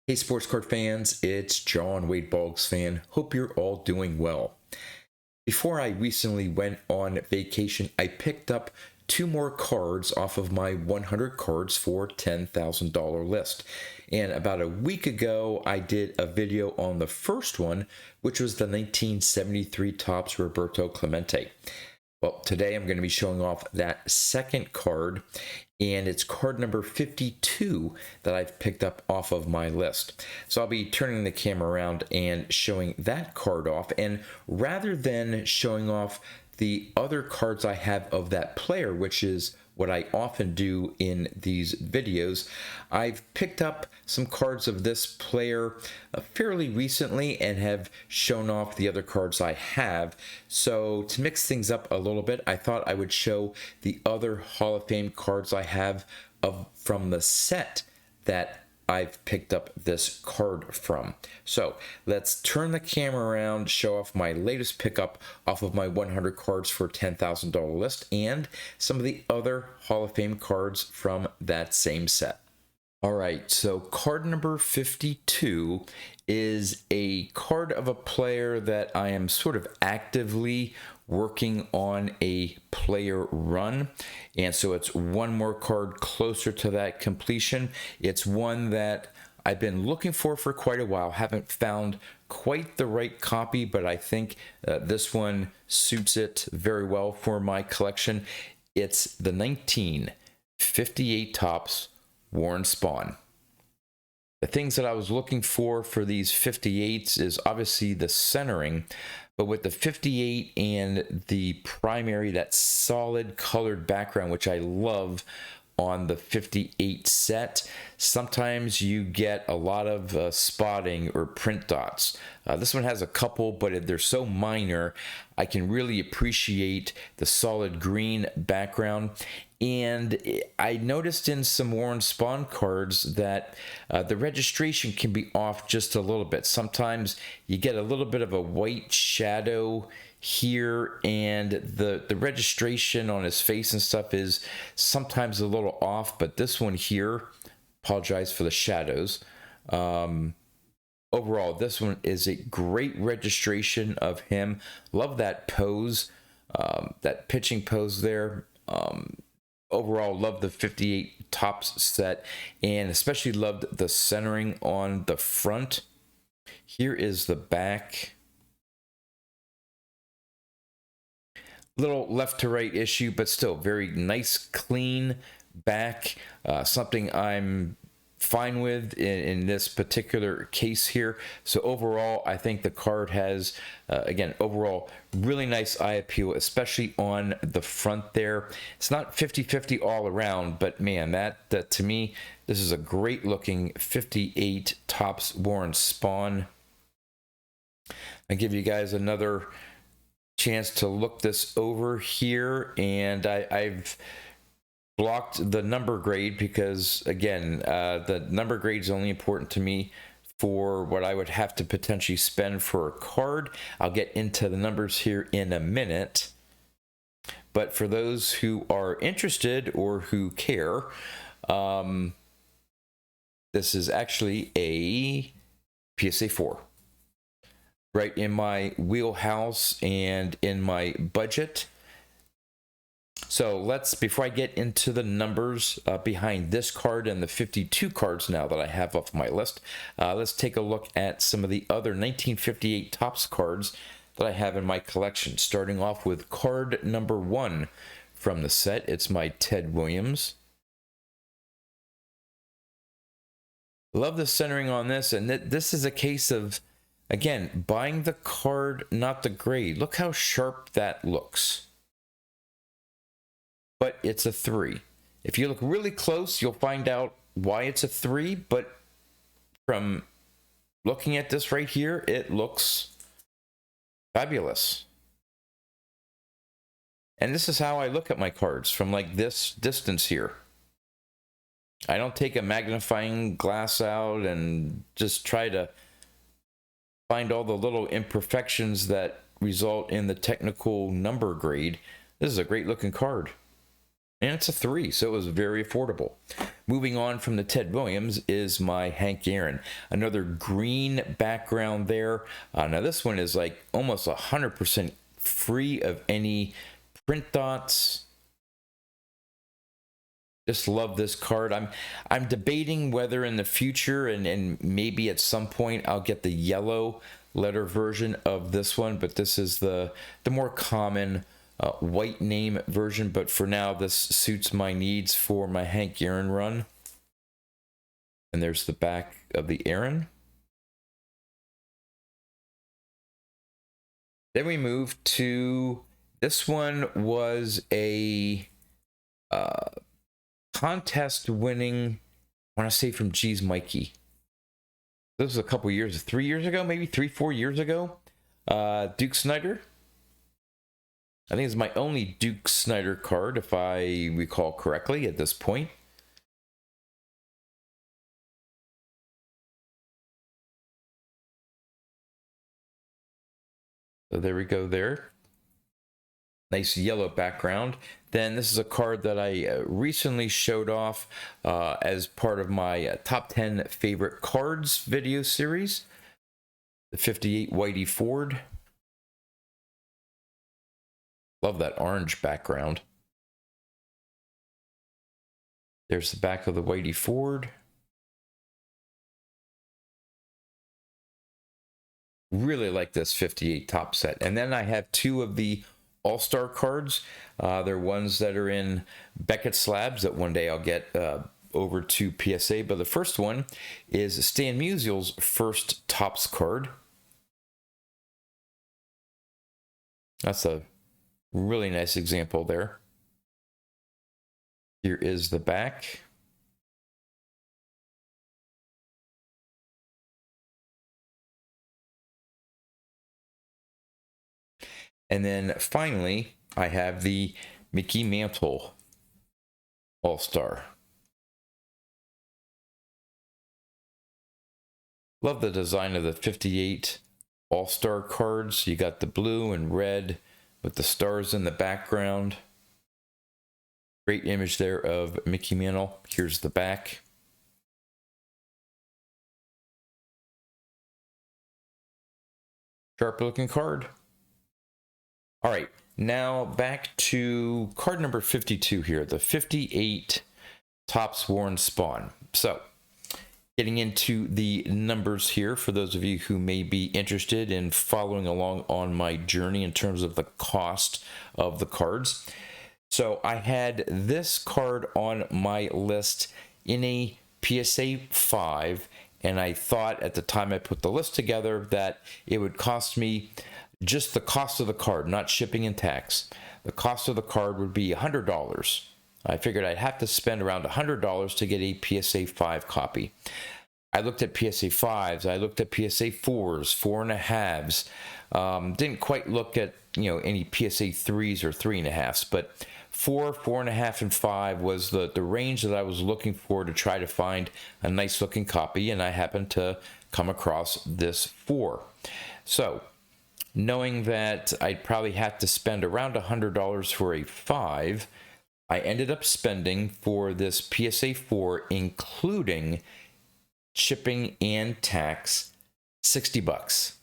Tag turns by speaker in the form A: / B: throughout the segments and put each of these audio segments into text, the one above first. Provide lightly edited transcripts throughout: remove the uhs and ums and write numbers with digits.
A: Hey, sports card fans, it's John Wade Boggs fan. Hope you're all doing well. Before I recently went on vacation, I picked up two more cards off of my 100 cards for $10,000 list. And about a week ago, I did a video on the first one, which was the 1973 Topps Roberto Clemente. Well, today I'm going to be showing off that second card, and it's card number 52 that I've picked up off of my list. So I'll be turning the camera around and showing that card off, and rather than showing off the other cards I have of that player, which is what I often do in these videos, I've picked up some cards of this player fairly recently and have shown off the other cards I have. So to mix things up a little bit, I thought I would show the other Hall of Fame cards I have from the set that I've picked up this card from. So let's turn the camera around, show off my latest pickup off of my 100 cards for $10,000 list and some of the other Hall of Fame cards from that same set. All right, so card number 52 is a card of a player that I am sort of actively working on a player run, and so it's one more card closer to that completion. It's one that I've been looking for quite a while, haven't found quite the right copy, but I think this one suits it very well for my collection. It's the 1958 Topps Warren Spahn. The things that I was looking for these 58s is obviously the centering, but with the 58 and the primary, that solid colored background, which I love on the 58 set, sometimes you get a lot of spotting or print dots. This one has a couple, but they're so minor, I can really appreciate the solid green background. And I noticed in some Warren Spahn cards that the registration can be off just a little bit. Sometimes you get a little bit of a white shadow here, and the registration on his face and stuff is sometimes a little off, but this one here, apologize for the shadows. Overall, this one is a great registration of him. Love that pose, that pitching pose there. Overall, love the 58 Topps set, and especially loved the centering on the front. Here is the back. Little left to right issue, but still very nice, clean back. Something I'm fine with in this particular case here. So overall, I think the card has, again, overall, really nice eye appeal, especially on the front there. It's not 50-50 all around, but man, that to me, this is a great looking 58 Topps Warren Spahn. I give you guys another chance to look this over here, and I've blocked the number grade because, again, the number grade is only important to me for what I would have to potentially spend for a card. I'll get into the numbers here in a minute, but for those who are interested or who care, this is actually a PSA 4. Right in my wheelhouse and in my budget. So before I get into the numbers behind this card and the 52 cards now that I have off my list, let's take a look at some of the other 1958 Topps cards that I have in my collection. Starting off with card number 1 from the set. It's my Ted Williams. Love the centering on this, and this is a case of, again, buying the card, not the grade. Look how sharp that looks. But it's a 3. If you look really close, you'll find out why it's a 3, but from looking at this right here, it looks fabulous. And this is how I look at my cards, from like this distance here. I don't take a magnifying glass out and just try to find all the little imperfections that result in the technical number grade. This is a great looking card. and it's a 3, so it was very affordable. Moving on from the Ted Williams is my Hank Aaron. Another green background there. Now this one is like almost 100% free of any print dots. Just love this card. I'm debating whether in the future and maybe at some point I'll get the yellow letter version of this one, but this is the more common white name version. But for now, this suits my needs for my Hank Aaron run. And there's the back of the Aaron. Then we move to this one. Was a contest winning, I want to say from G's Mikey. This was a couple years, 3 years ago, maybe 3-4 years ago. Duke Snider. I think it's my only Duke Snider card, if I recall correctly at this point. So there we go there. Nice yellow background. Then this is a card that I recently showed off as part of my top 10 favorite cards video series. The 58 Whitey Ford. Love that orange background. There's the back of the Whitey Ford. Really like this 58 top set. And then I have two of the All-Star cards. They're ones that are in Beckett slabs that one day I'll get over to PSA. But the first one is Stan Musial's first Topps card. That's a really nice example there. Here is the back. And then finally, I have the Mickey Mantle All-Star. Love the design of the 58 All-Star cards. You got the blue and red with the stars in the background. Great image there of Mickey Mantle. Here's the back. Sharp looking card. All right, now back to card number 52 here, the 58 Topps Warren Spahn. So, getting into the numbers here for those of you who may be interested in following along on my journey in terms of the cost of the cards. So, I had this card on my list in a PSA 5, and I thought at the time I put the list together that it would cost me just the cost of the card, not shipping and tax. The cost of the card would be $100. I figured I'd have to spend around $100 to get a PSA 5 copy. I looked at PSA 5s, I looked at PSA 4s, 4.5s. Didn't quite look at any PSA 3s or 3.5s, but 4, 4.5, and 5 was the range that I was looking for to try to find a nice looking copy, and I happened to come across this 4. So, knowing that I'd probably have to spend around $100 for a 5, I ended up spending for this PSA 4, including shipping and tax, $60.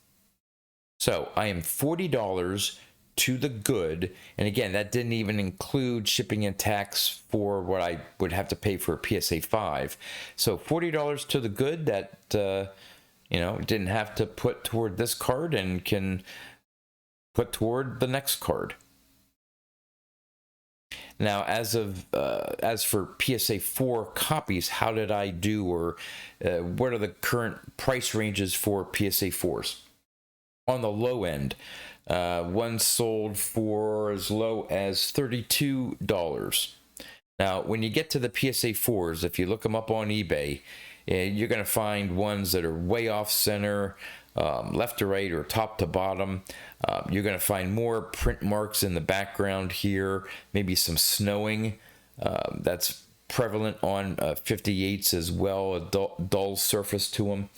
A: So I am $40 to the good, and again, that didn't even include shipping and tax for what I would have to pay for a PSA 5. So $40 to the good that didn't have to put toward this card and can put toward the next card. Now, as for PSA 4 copies, how did I do, or what are the current price ranges for PSA 4s? On the low end, one sold for as low as $32. Now, when you get to the PSA 4s, if you look them up on eBay, you're going to find ones that are way off center, left to right or top to bottom. You're going to find more print marks in the background here, maybe some snowing. That's prevalent on 58s as well, a dull surface to them.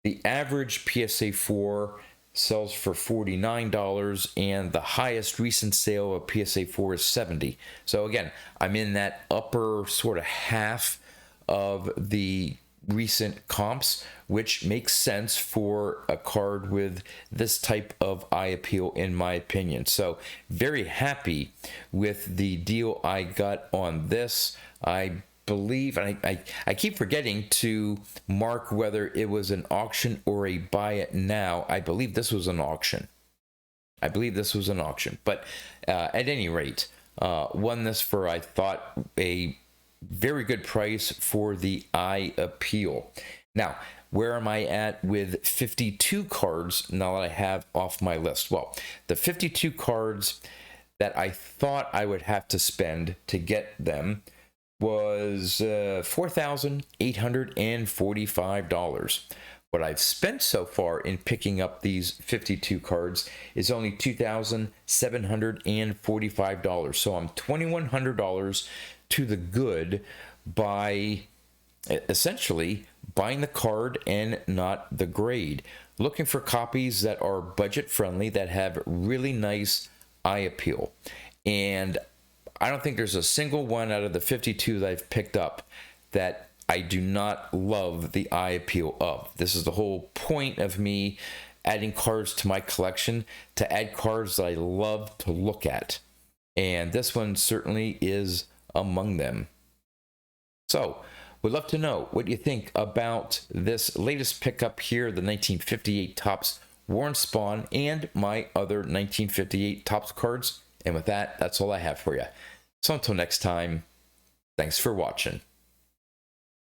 A: The average PSA 4 sells for $49, and the highest recent sale of PSA 4 is $70. So again, I'm in that upper sort of half of the recent comps, which makes sense for a card with this type of eye appeal, in my opinion. So very happy with the deal I got on this. I believe, and I keep forgetting to mark whether it was an auction or a buy it now. I believe this was an auction. But at any rate, won this for, I thought, a very good price for the eye appeal. Now, where am I at with 52 cards now that I have off my list? Well, the 52 cards that I thought I would have to spend to get them was $4,845. What I've spent so far in picking up these 52 cards is only $2,745. So I'm $2,100 to the good by essentially buying the card and not the grade. Looking for copies that are budget friendly, that have really nice eye appeal. And I don't think there's a single one out of the 52 that I've picked up that I do not love the eye appeal of. This is the whole point of me adding cards to my collection, to add cards that I love to look at. And this one certainly is among them. So, would love to know what you think about this latest pickup here, the 1958 Topps Warren Spahn, and my other 1958 Topps cards. And with that, that's all I have for you. So until next time, thanks for watching.